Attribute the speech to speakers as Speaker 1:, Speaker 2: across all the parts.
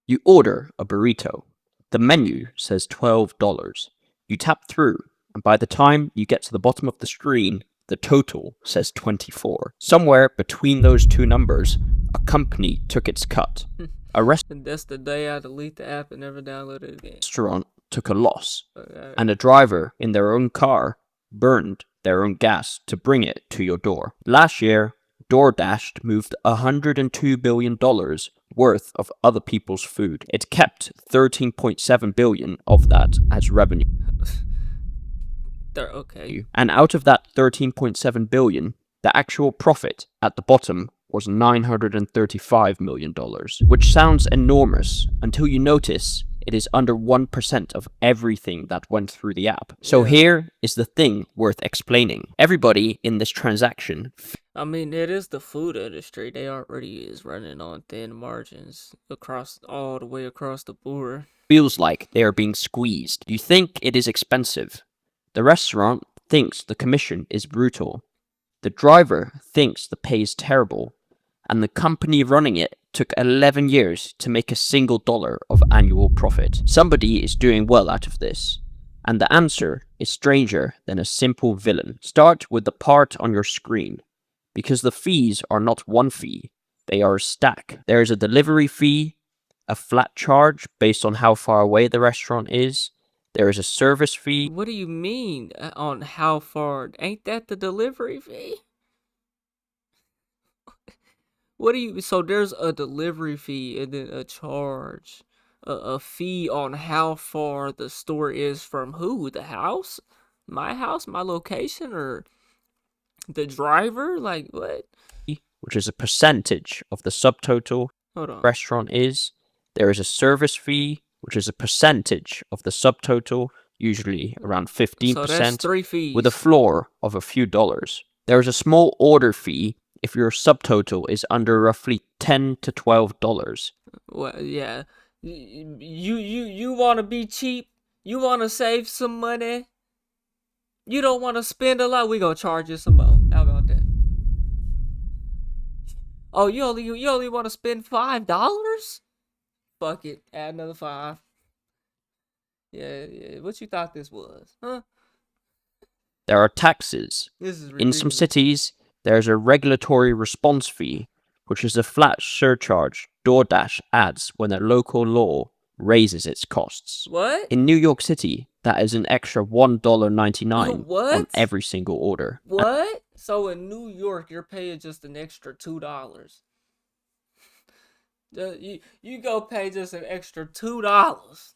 Speaker 1: You order a burrito. The menu says $12. You tap through, and by the time you get to the bottom of the screen, the total says 24. Somewhere between those two numbers, a company took its cut. A
Speaker 2: And that's the day I delete the app and never download it again.
Speaker 1: restaurant took a loss, and a driver in their own car burned their own gas to bring it to your door. Last year, DoorDash moved $102 billion worth of other people's food. It kept $13.7 billion of that as revenue.
Speaker 2: They're okay.
Speaker 1: And out of that $13.7 billion, the actual profit at the bottom was $935 million, which sounds enormous until you notice it is under 1% of everything that went through the app. So here is the thing worth explaining. Everybody in this transaction,
Speaker 2: I mean, it is the food industry. They already is running on thin margins all the way across the board.
Speaker 1: feels like they are being squeezed. You think it is expensive. The restaurant thinks the commission is brutal. The driver thinks the pay is terrible. And the company running it took 11 years to make a single dollar of annual profit. Somebody is doing well out of this. And the answer is stranger than a simple villain. Start with the part on your screen, because the fees are not one fee, they are a stack. There is a delivery fee, a flat charge based on how far away the restaurant is. There is a service fee.
Speaker 2: What do you mean on how far? Ain't that the delivery fee? So there's a delivery fee and then a charge, a fee on how far the store is from who? The house, my location, or the driver? Like what?
Speaker 1: Which is a percentage of the subtotal
Speaker 2: Hold on.
Speaker 1: restaurant is. There is a service fee, which is a percentage of the subtotal, usually around 15%,
Speaker 2: So that's 3 fees.
Speaker 1: with a floor of a few dollars. There is a small order fee if your subtotal is under roughly $10 to $12.
Speaker 2: Well, yeah. You want to be cheap? You want to save some money? You don't want to spend a lot? We gonna charge you some more. How about that? Oh, you only want to spend $5? Fuck it, add another 5. Yeah. What you thought this was, huh?
Speaker 1: There are taxes.
Speaker 2: This is ridiculous.
Speaker 1: In some cities, there is a regulatory response fee, which is a flat surcharge DoorDash adds when a local law raises its costs.
Speaker 2: What?
Speaker 1: In New York City, that is an extra $1.99
Speaker 2: What?
Speaker 1: on every single order.
Speaker 2: What? So in New York, you're paying just an extra $2. You go pay just an extra $2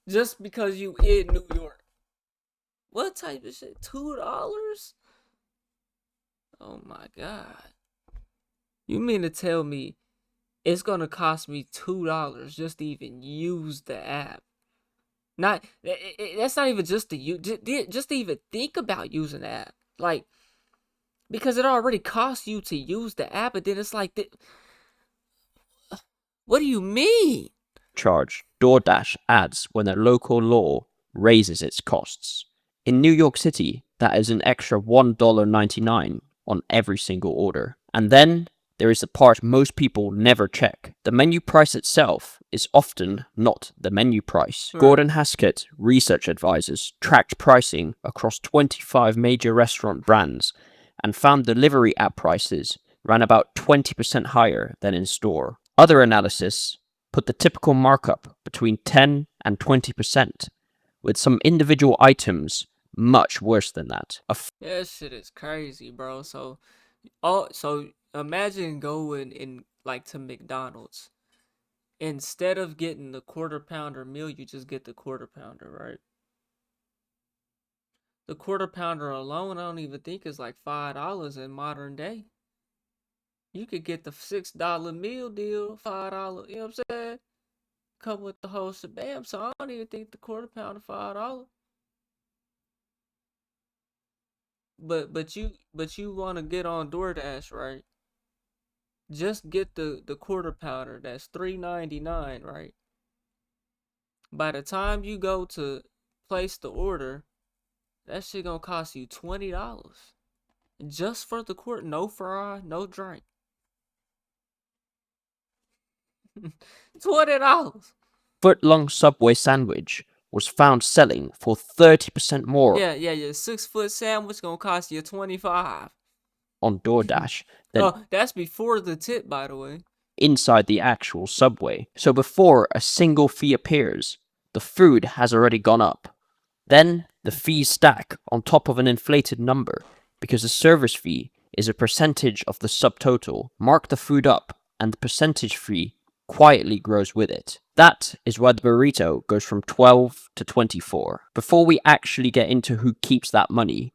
Speaker 2: just because you in New York. What type of shit? $2? Oh my god! You mean to tell me it's gonna cost me $2 just to even use the app? That's not even just to use, just to even think about using the app. Like, because it already costs you to use the app, and then it's like, what do you mean?
Speaker 1: Charge DoorDash adds when a local law raises its costs. In New York City, that is an extra $1.99 on every single order. And then there is the part most people never check. The menu price itself is often not the menu price. Gordon Haskett Research Advisors tracked pricing across 25 major restaurant brands and found delivery app prices ran about 20% higher than in store. Other analysis put the typical markup between 10 and 20%, with some individual items much worse than that.
Speaker 2: That shit is crazy, bro. So imagine going in like to McDonald's. Instead of getting the quarter pounder meal, you just get the quarter pounder, right? The quarter pounder alone, I don't even think is like $5 in modern day. You could get the $6 meal deal, $5. You know what I'm saying? Come with the whole shebang. So I don't even think the quarter pounder $5. But you want to get on DoorDash, right? Just get the quarter pounder. That's $3.99, right? By the time you go to place the order, that shit gonna cost you $20 just for the quarter. No fry, no drink. $20.
Speaker 1: Foot-long Subway sandwich was found selling for 30% more
Speaker 2: Yeah. Your 6-foot sandwich gonna cost you 25.
Speaker 1: on DoorDash than
Speaker 2: Oh, that's before the tip, by the way.
Speaker 1: inside the actual Subway. So before a single fee appears, the food has already gone up. Then the fees stack on top of an inflated number because the service fee is a percentage of the subtotal. Mark the food up and the percentage fee quietly grows with it. That is why the burrito goes from 12 to 24. Before we actually get into who keeps that money,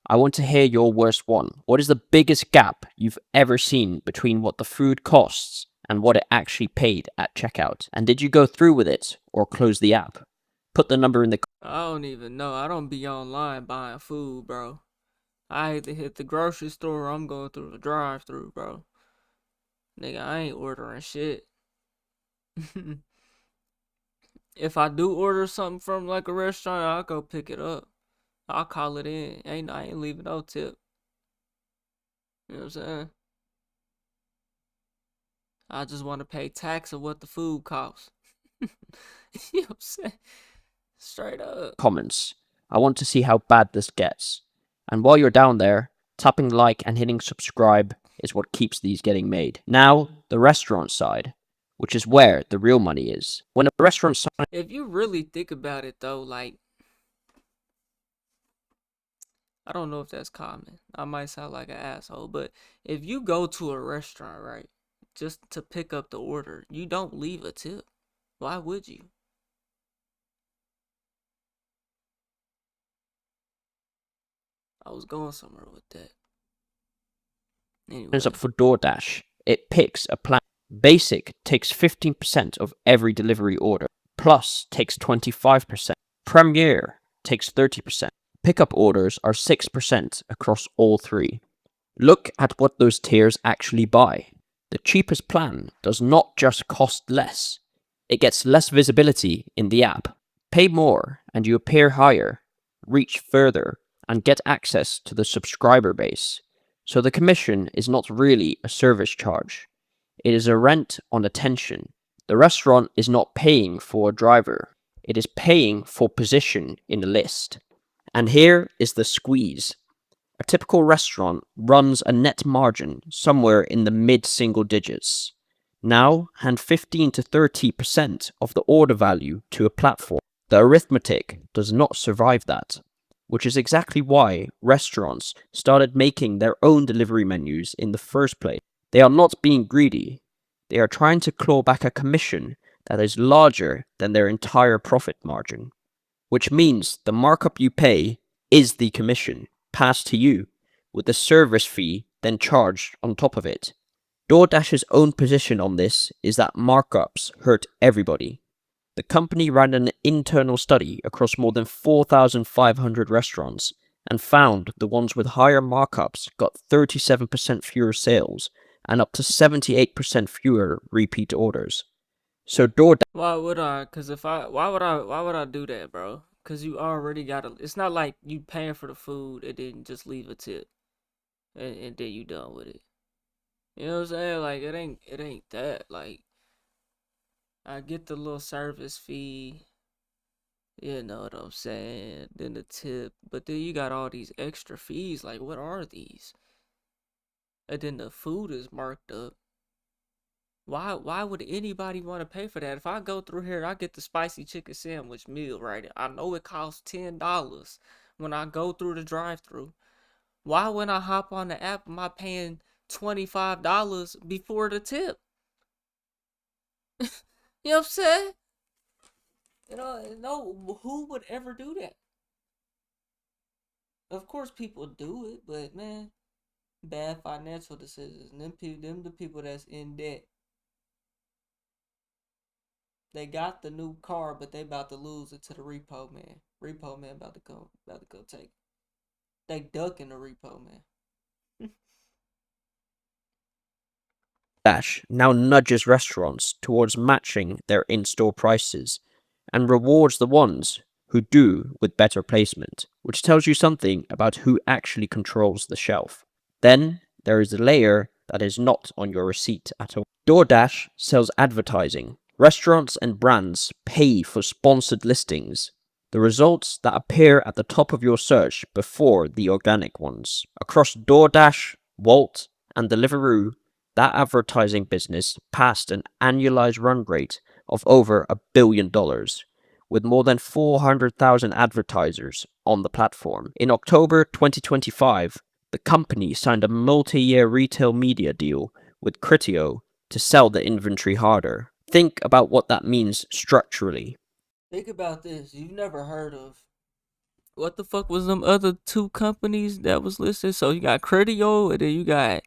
Speaker 1: I want to hear your worst one. What is the biggest gap you've ever seen between what the food costs and what it actually paid at checkout? And did you go through with it or close the app? Put the number in the
Speaker 2: I don't even know. I don't be online buying food, bro. I hate to hit the grocery store. I'm going through the drive-through, bro. Nigga, I ain't ordering shit. If I do order something from like a restaurant, I'll go pick it up. I'll call it in. I ain't leaving no tip. You know what I'm saying? I just want to pay tax of what the food costs. You know what I'm saying? Straight up.
Speaker 1: comments. I want to see how bad this gets. And while you're down there, tapping like and hitting subscribe is what keeps these getting made. Now, the restaurant side, which is where the real money is. When a restaurant signs
Speaker 2: If you really think about it though, like, I don't know if that's common. I might sound like an asshole, but if you go to a restaurant, right, just to pick up the order, you don't leave a tip. Why would you? I was going somewhere with that. Anyway,
Speaker 1: up for DoorDash, it picks a plan. Basic takes 15% of every delivery order. Plus takes 25%. Premier takes 30%. Pickup orders are 6% across all three. Look at what those tiers actually buy. The cheapest plan does not just cost less, it gets less visibility in the app. Pay more and you appear higher, reach further, and get access to the subscriber base. So the commission is not really a service charge. It is a rent on attention. The restaurant is not paying for a driver. It is paying for position in the list. And here is the squeeze. A typical restaurant runs a net margin somewhere in the mid-single digits. Now hand 15 to 30% of the order value to a platform. The arithmetic does not survive that, which is exactly why restaurants started making their own delivery menus in the first place. They are not being greedy. They are trying to claw back a commission that is larger than their entire profit margin, which means the markup you pay is the commission passed to you, with the service fee then charged on top of it. DoorDash's own position on this is that markups hurt everybody. The company ran an internal study across more than 4,500 restaurants and found the ones with higher markups got 37% fewer sales and up to 78% fewer repeat orders. So DoorDash
Speaker 2: why would I? Cause if I, why would I do that, bro? Cause you already got a. It's not like you paying for the food and then just leave a tip, and then you done with it. You know what I'm saying? Like it ain't that. Like I get the little service fee. You know what I'm saying? Then the tip, but then you got all these extra fees. Like what are these? And then the food is marked up. Why would anybody want to pay for that? If I go through here, I get the spicy chicken sandwich meal, right? I know it costs $10 when I go through the drive-through. Why when I hop on the app am I paying $25 before the tip? You know what I'm saying? You know, no, who would ever do that? Of course people do it, but man, bad financial decisions. Them the people that's in debt. They got the new car, but they about to lose it to the repo man. Repo man about to go take it. They ducking the repo man.
Speaker 1: Dash now nudges restaurants towards matching their in-store prices and rewards the ones who do with better placement, which tells you something about who actually controls the shelf. Then there is a layer that is not on your receipt at all. DoorDash sells advertising. Restaurants and brands pay for sponsored listings, the results that appear at the top of your search before the organic ones. Across DoorDash, Wolt, and Deliveroo, that advertising business passed an annualized run rate of over $1 billion, with more than 400,000 advertisers on the platform. In October 2025, the company signed a multi-year retail media deal with Criteo to sell the inventory harder. Think about what that means structurally.
Speaker 2: Think about this. You've never heard of what the fuck was them other two companies that was listed? So you got Criteo and then you got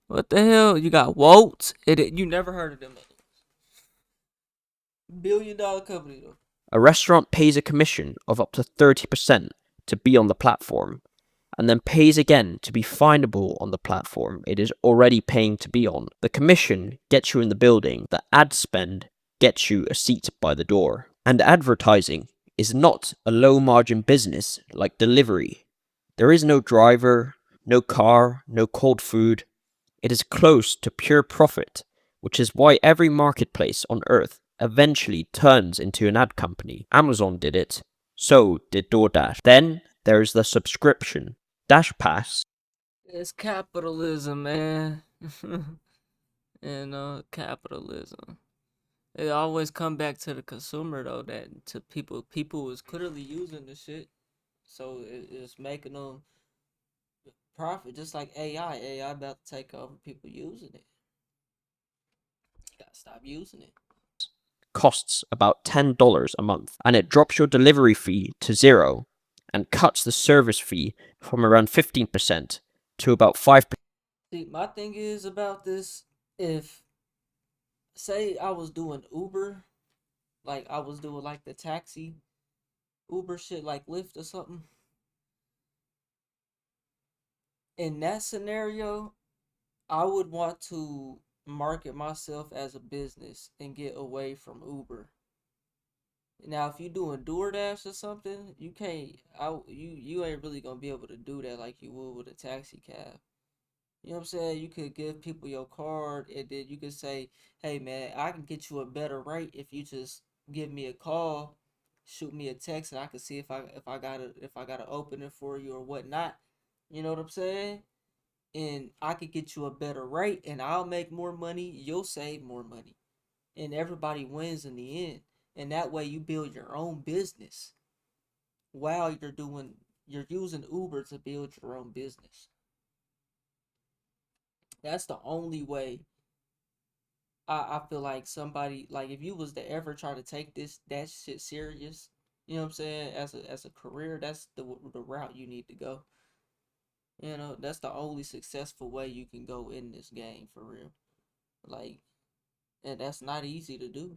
Speaker 2: what the hell? You got Walt and then, you never heard of them. $1 billion company though.
Speaker 1: A restaurant pays a commission of up to 30% to be on the platform, and then pays again to be findable on the platform it is already paying to be on. The commission gets you in the building, the ad spend gets you a seat by the door. And advertising is not a low margin business like delivery. There is no driver, no car, no cold food. It is close to pure profit, which is why every marketplace on earth eventually turns into an ad company. Amazon did it, so did DoorDash. Then there's the subscription. Dash Pass.
Speaker 2: It's capitalism, man. Capitalism. It always come back to the consumer though. That to people is clearly using the shit, so it's making them profit. Just like AI about to take over people using it. You gotta stop using it.
Speaker 1: Costs about $10 a month, and it drops your delivery fee to zero and cuts the service fee from around 15% to about 5%.
Speaker 2: See, my thing is about this, if say I was doing Uber, like I was doing like the taxi Uber shit like Lyft or something, in that scenario, I would want to market myself as a business and get away from Uber. Now, if you doing DoorDash or something, you can't. You ain't really gonna be able to do that like you would with a taxi cab. You know what I'm saying? You could give people your card and then you could say, "Hey man, I can get you a better rate if you just give me a call, shoot me a text, and I can see if I got to open it for you or whatnot." You know what I'm saying? And I could get you a better rate and I'll make more money, you'll save more money. And everybody wins in the end. And that way you build your own business while you're using Uber to build your own business. That's the only way I feel like somebody, like if you was to ever try to take that shit serious, you know what I'm saying, as a career, that's the route you need to go. You know, that's the only successful way you can go in this game for real. Like, and that's not easy to do.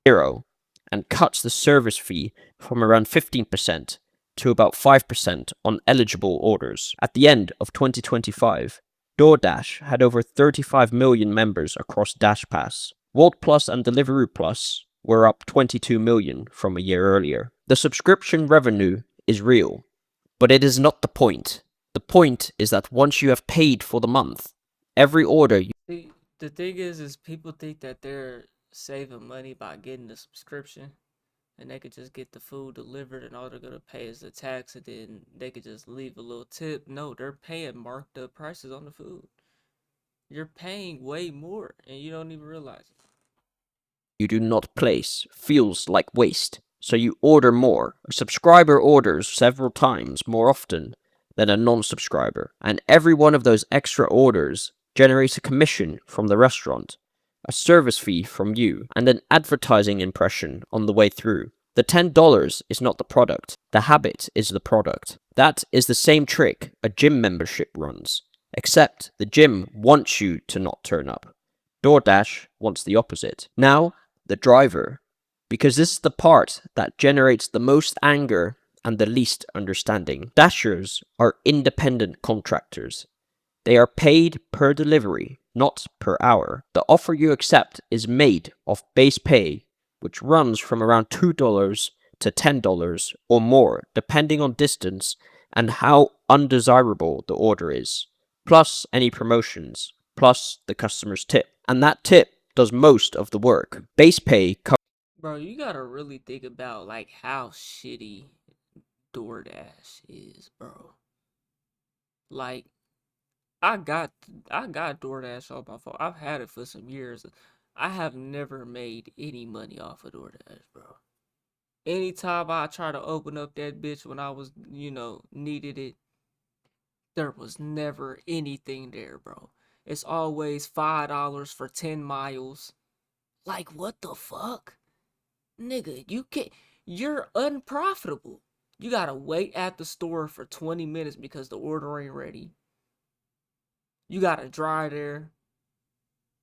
Speaker 1: Zero and cuts the service fee from around 15% to about 5% on eligible orders. At the end of 2025, DoorDash had over 35 million members across Dash Pass. Wolt Plus and Deliveroo Plus were up 22 million from a year earlier. The subscription revenue is real, but it is not the point. The point is that once you have paid for the month, every order you
Speaker 2: See, the thing is people think that they're saving money by getting the subscription, and they could just get the food delivered, and all they're gonna pay is the tax, and then they could just leave a little tip. No, they're paying marked up prices on the food. You're paying way more, and you don't even realize it.
Speaker 1: do not place feels like waste, so you order more. A subscriber orders several times more often than a non-subscriber, and every one of those extra orders generates a commission from the restaurant, a service fee from you, and an advertising impression on the way through. The $10 is not the product, the habit is the product. That is the same trick a gym membership runs, except the gym wants you to not turn up. DoorDash wants the opposite. Now, the driver, because this is the part that generates the most anger and the least understanding. Dashers are independent contractors. They are paid per delivery, not per hour. The offer you accept is made of base pay, which runs from around $2 to $10 or more, depending on distance and how undesirable the order is. plus any promotions, plus the customer's tip. And that tip does most of the work. Base pay
Speaker 2: Bro, you gotta really think about like how shitty DoorDash is, bro. Like I got I got DoorDash on my phone. I've had it for some years. I have never made any money off of DoorDash, bro. Anytime I try to open up that bitch when I was, needed it, there was never anything there, bro. It's always $5 for 10 miles. Like, what the fuck? Nigga, you're unprofitable. You gotta wait at the store for 20 minutes because the order ain't ready. You gotta drive there.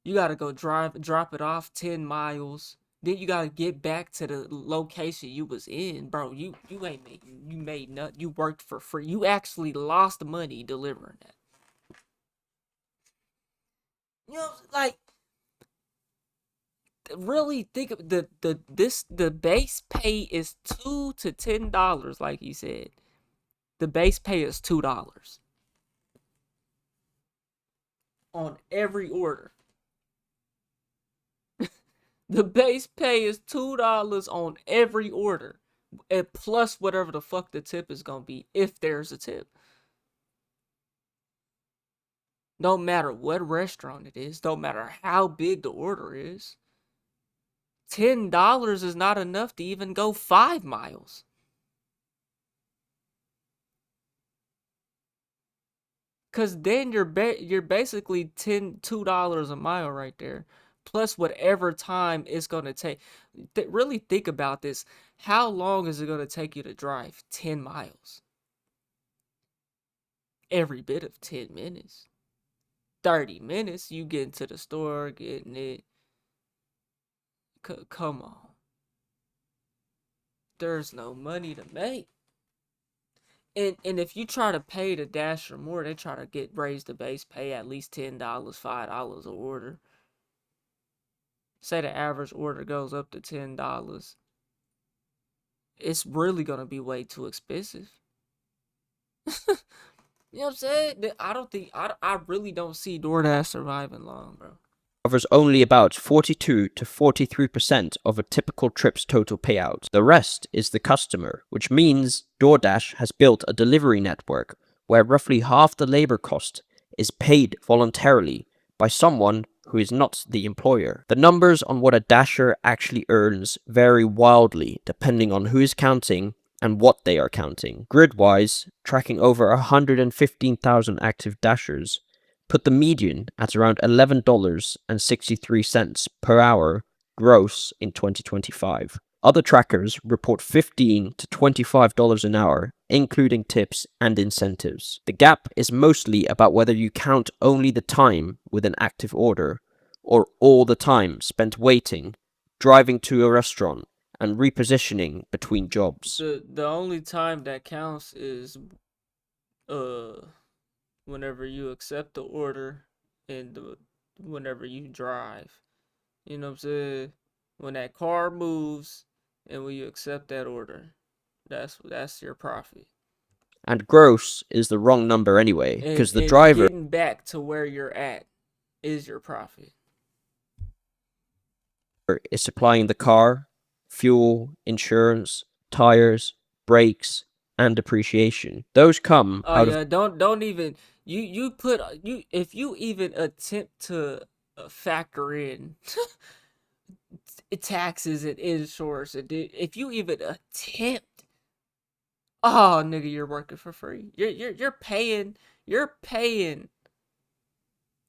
Speaker 2: You gotta go drop it off 10 miles. Then you gotta get back to the location you was in, bro. You ain't made nothing. You worked for free. You actually lost money delivering that. Like really think of the base pay is $2 to $10, like he said. The base pay is $2 on every order. The base pay is $2 on every order, and plus whatever the fuck the tip is gonna be, if there's a tip. No matter what restaurant it is, no matter how big the order is, $10 is not enough to even go 5 miles. Cause then you're basically $2 a mile right there, plus whatever time it's gonna take. Really think about this. How long is it gonna take you to drive 10 miles? Every bit of 10 minutes. 30 minutes, you get into the store, getting it. Come on. There's no money to make. And if you try to pay the Dasher more, they try to raise the base pay at least $10, $5 a order. Say the average order goes up to $10. It's really gonna be way too expensive. You know what I'm saying? I really don't see DoorDash surviving long, bro.
Speaker 1: covers only about 42 to 43% of a typical trip's total payout. The rest is the customer, which means DoorDash has built a delivery network where roughly half the labor cost is paid voluntarily by someone who is not the employer. The numbers on what a Dasher actually earns vary wildly depending on who is counting and what they are counting. Grid-wise, tracking over 115,000 active Dashers put the median at around $11.63 per hour gross in 2025. Other trackers report $15 to $25 an hour, including tips and incentives. The gap is mostly about whether you count only the time with an active order, or all the time spent waiting, driving to a restaurant, and repositioning between jobs.
Speaker 2: The only time that counts is whenever you accept the order and whenever you drive. You know what I'm saying? When that car moves and when you accept that order, that's your profit.
Speaker 1: And gross is the wrong number anyway, because the driver
Speaker 2: getting back to where you're at is your profit.
Speaker 1: is supplying the car, fuel, insurance, tires, brakes, and depreciation. Those come out of
Speaker 2: Don't even you put you if you even attempt to factor in taxes and insurance, and if you even attempt, oh nigga, you're working for free. You're paying. You're paying.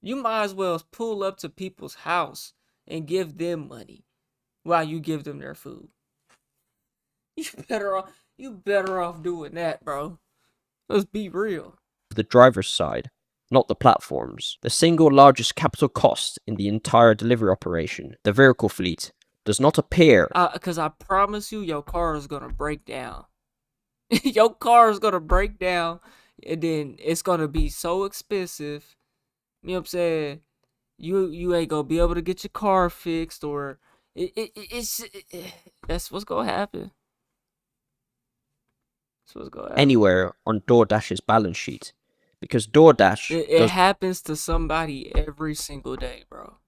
Speaker 2: You might as well pull up to people's house and give them money while you give them their food. You better off doing that, bro. Let's be real.
Speaker 1: the driver's side, not the platforms. The single largest capital cost in the entire delivery operation, the vehicle fleet, does not appear.
Speaker 2: Because I promise you, your car is gonna break down. Your car is gonna break down, and then it's gonna be so expensive. You know what I'm saying? You ain't gonna be able to get your car fixed, or that's what's gonna happen. That's what's gonna happen.
Speaker 1: Anywhere on DoorDash's balance sheet. because DoorDash
Speaker 2: It happens to somebody every single day, bro.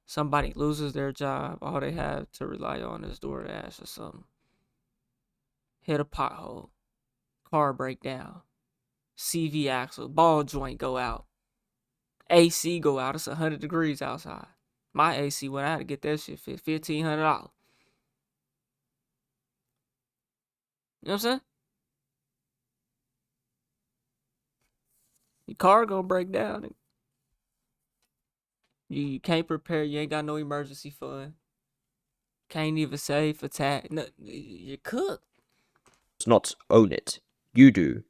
Speaker 2: Somebody loses their job, all they have to rely on is DoorDash or something. Hit a pothole, car break down, CV axle, ball joint go out, AC go out. It's 100 degrees outside. My AC went out to get that shit fixed, $1,500. You know what I'm saying? Your car gonna break down. You can't prepare. You ain't got no emergency fund. Can't even save for tax. No, you're cooked.
Speaker 1: not own it. You do.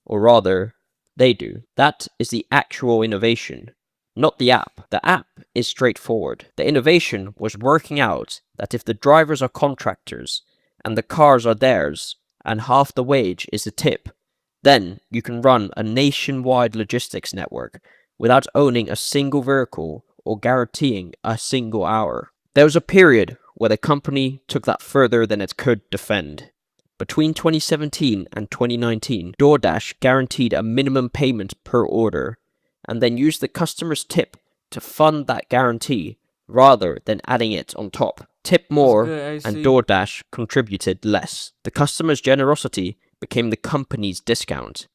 Speaker 1: Or rather, they do. That is the actual innovation, not the app. The app is straightforward. The innovation was working out that if the drivers are contractors and the cars are theirs and half the wage is a tip, then you can run a nationwide logistics network without owning a single vehicle or guaranteeing a single hour. There was a period where the company took that further than it could defend. Between 2017 and 2019, DoorDash guaranteed a minimum payment per order, and then used the customer's tip to fund that guarantee rather than adding it on top. Tip more, and DoorDash contributed less. The customer's generosity became the company's discount.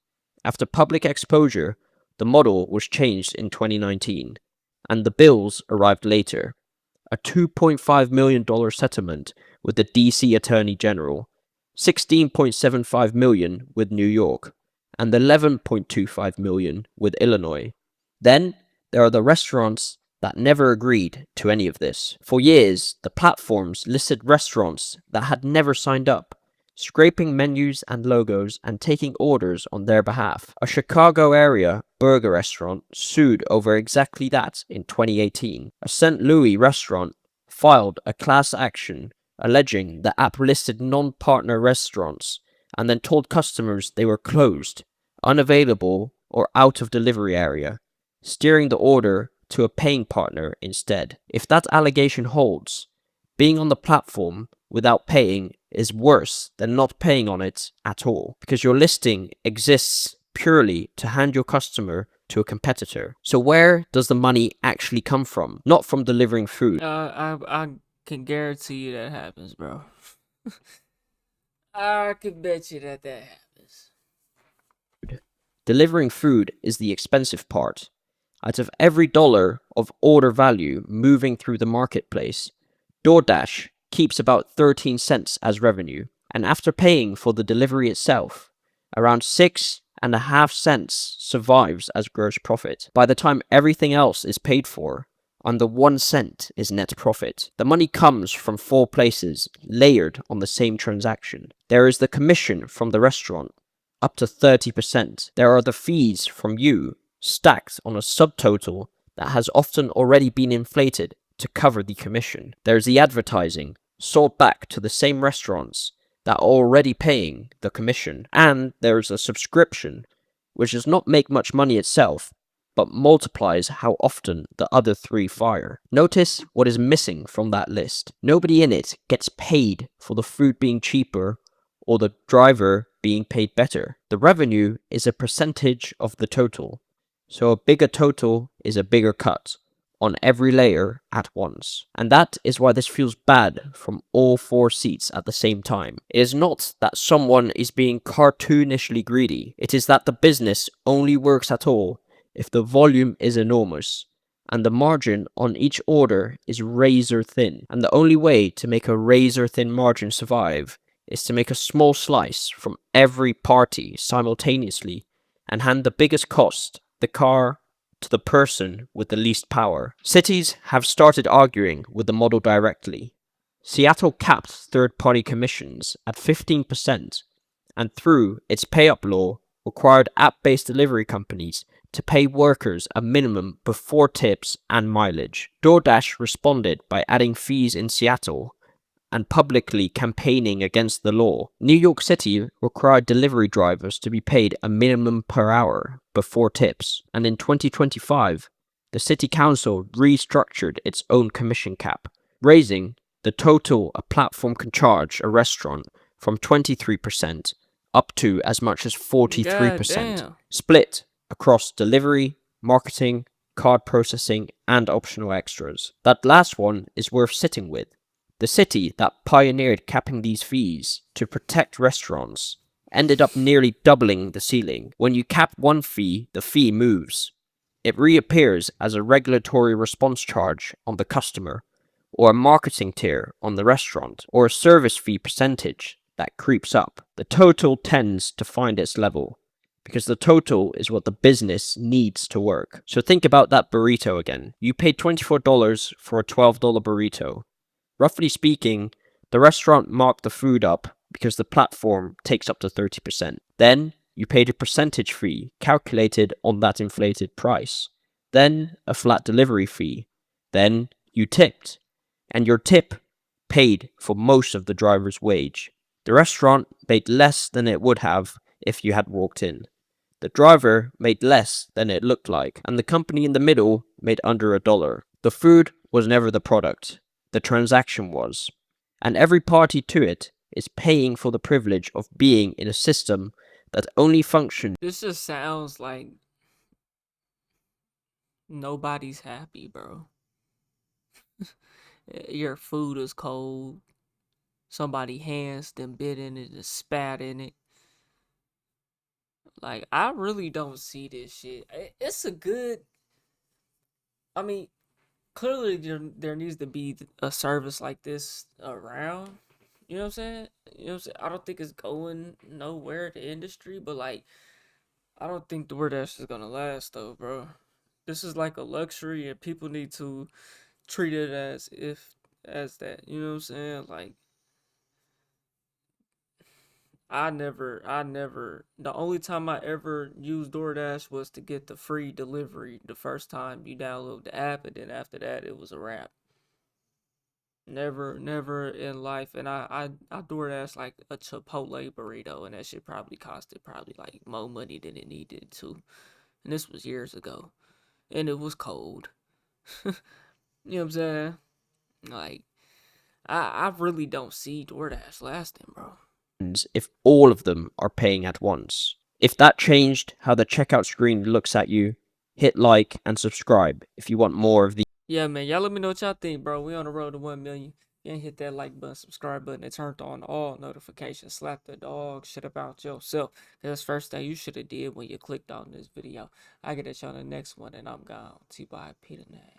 Speaker 1: After public exposure, the model was changed in 2019, and the bills arrived later. A $2.5 million settlement with the DC Attorney General, $16.75 million with New York, and $11.25 million with Illinois. Then there are the restaurants that never agreed to any of this. For years, the platforms listed restaurants that had never signed up, scraping menus and logos and taking orders on their behalf. A Chicago area burger restaurant sued over exactly that in 2018. A St. Louis restaurant filed a class action alleging the app listed non-partner restaurants and then told customers they were closed, unavailable, or out of delivery area, steering the order to a paying partner instead. If that allegation holds, being on the platform without paying is worse than not paying on it at all, because your listing exists purely to hand your customer to a competitor. So where does the money actually come from? Not from delivering food.
Speaker 2: I can guarantee you that happens, bro. I can bet you that happens.
Speaker 1: Delivering food is the expensive part. Out of every dollar of order value moving through the marketplace, DoorDash keeps about 13 cents as revenue, and after paying for the delivery itself, around 6.5 cents survives as gross profit. By the time everything else is paid for, under 1 cent is net profit. The money comes from 4 places, layered on the same transaction. There is the commission from the restaurant, up to 30%. There are the fees from you, stacked on a subtotal that has often already been inflated to cover the commission. There's the advertising, sold back to the same restaurants that are already paying the commission. And there's a subscription, which does not make much money itself, but multiplies how often the other 3 fire. Notice what is missing from that list. Nobody in it gets paid for the food being cheaper or the driver being paid better. The revenue is a percentage of the total, so a bigger total is a bigger cut on every layer at once. And that is why this feels bad from all 4 seats at the same time. It is not that someone is being cartoonishly greedy. It is that the business only works at all if the volume is enormous, and the margin on each order is razor thin. And the only way to make a razor thin margin survive is to make a small slice from every party simultaneously and hand the biggest cost, the car, to the person with the least power. Cities have started arguing with the model directly. Seattle capped third-party commissions at 15%, and through its pay-up law, required app-based delivery companies to pay workers a minimum before tips and mileage. DoorDash responded by adding fees in Seattle and publicly campaigning against the law. New York City required delivery drivers to be paid a minimum per hour before tips, and in 2025, the city council restructured its own commission cap, raising the total a platform can charge a restaurant from 23% up to as much as 43%,
Speaker 2: God damn.
Speaker 1: split across delivery, marketing, card processing, and optional extras. That last one is worth sitting with. The city that pioneered capping these fees to protect restaurants ended up nearly doubling the ceiling. When you cap one fee, the fee moves. It reappears as a regulatory response charge on the customer, or a marketing tier on the restaurant, or a service fee percentage that creeps up. The total tends to find its level, because the total is what the business needs to work. So think about that burrito again. You paid $24 for a $12 burrito. Roughly speaking, the restaurant marked the food up because the platform takes up to 30%. Then you paid a percentage fee calculated on that inflated price. Then a flat delivery fee. Then you tipped. And your tip paid for most of the driver's wage. The restaurant made less than it would have if you had walked in. The driver made less than it looked like, and the company in the middle made under $1. The food was never the product, the transaction was. And every party to it is paying for the privilege of being in a system that only functions.
Speaker 2: This just sounds like nobody's happy, bro. Your food is cold. Somebody hands them bit in it and spat in it. Like, I really don't see this shit. It's a good. I mean, clearly there needs to be a service like this around. You know what I'm saying? You know what I'm saying? I don't think it's going nowhere, the industry, but like, I don't think DoorDash is gonna last though, bro. This is like a luxury, and people need to treat it as that. You know what I'm saying? Like, I never. The only time I ever used DoorDash was to get the free delivery the first time you download the app, and then after that, it was a wrap. Never in life. And I DoorDash like a Chipotle burrito, and that shit probably costed probably like more money than it needed to. And this was years ago, and it was cold. You know what I'm saying? Like, I really don't see DoorDash lasting, bro.
Speaker 1: If all of them are paying at once. If that changed how the checkout screen looks at you, hit like and subscribe if you want more of these.
Speaker 2: Yeah, man. Y'all let me know what y'all think, bro. We on the road to 1 million. You ain't hit that like button, subscribe button, and turned on all notifications. Slap the dog shit about yourself. That's the first thing you should have did when you clicked on this video. I get at y'all on the next one, and I'm gone. TYP the name.